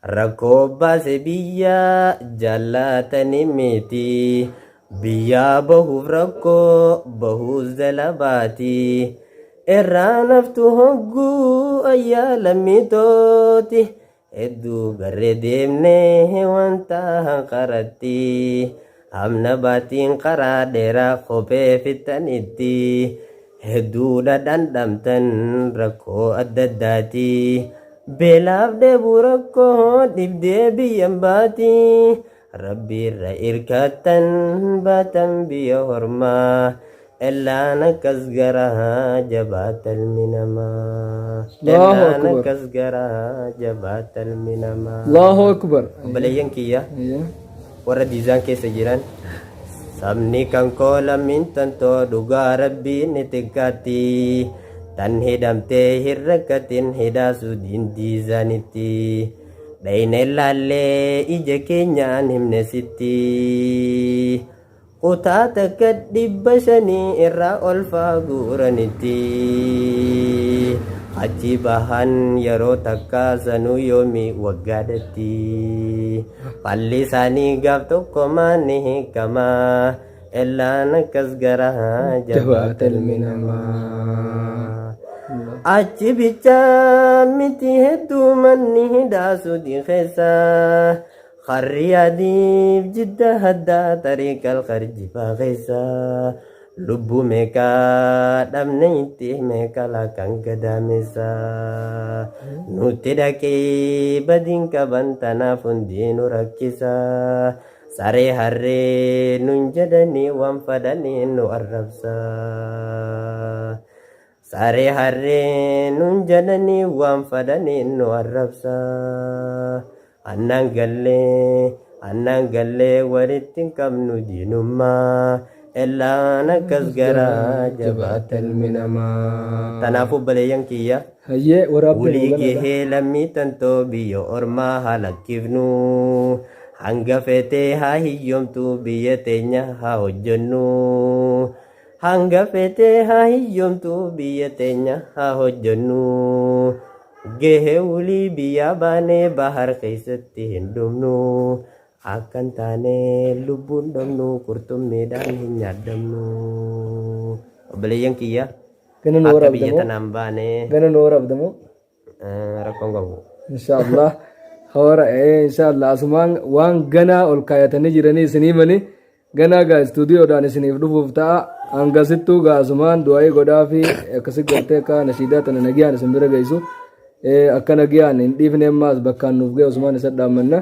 rakkoo baase biyya jaallatanii miti biyya bahuuf rakkoo bahuus dalabaati irraa naftu hogguu ayyaala mitooti hedduu garee deemnee wanta hanqaratti hamna baatiin karaa dheeraa kophee fixanitti hedduudha dhandhamtan rakkoo adda addaati beelaaf deebuu rakkoo dhibdee biyyan baati rabbiirra irkattan baatan biyya hormaa ellaan akkas garaa jabaatalmi namaa ellaan akkas garaa jabaatalmi namaa Allahu akbar. obboleeyyan kiyya warra diizaan keessa jiran sabni kan koolamin tantoo dhugaa rabbiin itikkaatti tan hidhamtee hin rakkatin hidhaasu diizaanitti dhayne laallee ija keenyaan himne sitti kutaa takka 500 irraa ol faaguuranitti achi bahan yeroo takka sanuu yoomi waggaadhatti falli isaanii gaaf tokko maani hiikamaa ellaan akkas garaa jabaatalmi namaa achi bichaa miti hedduu manni hidhaasu keessa harri adiif jidda haddaa tariiqal karjibaa keessa lubbuu meeqaa dhabne itti meeqala kan gadaamessa nuti dhaqee badiin qaban tanaaf hundiinu rakkisa saree harree nun jedhanii waan fadhanii nu arrabsa saree harree nun jedhanii waan fadhanii nu arrabsa annaan gallee walitti hin qabnu diinummaa ellaan akkas garaa jabaatalmi namaa tanaaf obboleeyyan kiyya ulii gahee lammii tantoo biyya ormaa halakkifnu hanga feetee haa hiyyoomtu biyya teenya haa hojjennu hanga feetee haa hiyyoomtu biyya teenya haa hojjennu gahee ulii biyyaa baanee bahar keessatti hin dhumnu akkan taane lubbuun dhabnu qurxummiidhaan hin nyaadamnu obboleeyyan kiyya akka biyya tanaan baane gana nuu rabdamu rakkoon qabu inshallah hawara inshallah asumaan waan gana ol kaayatanii jiranii isinii mani gana gaa istuudiyoodhaan isiniif dhufuuf ta'a hangasittuu gaa asumaan du'aa'ii godhaa fi akkasi galtee akka nashiidaa tana nagiyaan isin bira geessu akka nagiyaan hin dhiifne ammaas bakkaan nuuf ga'e asumaan isa dhaammanna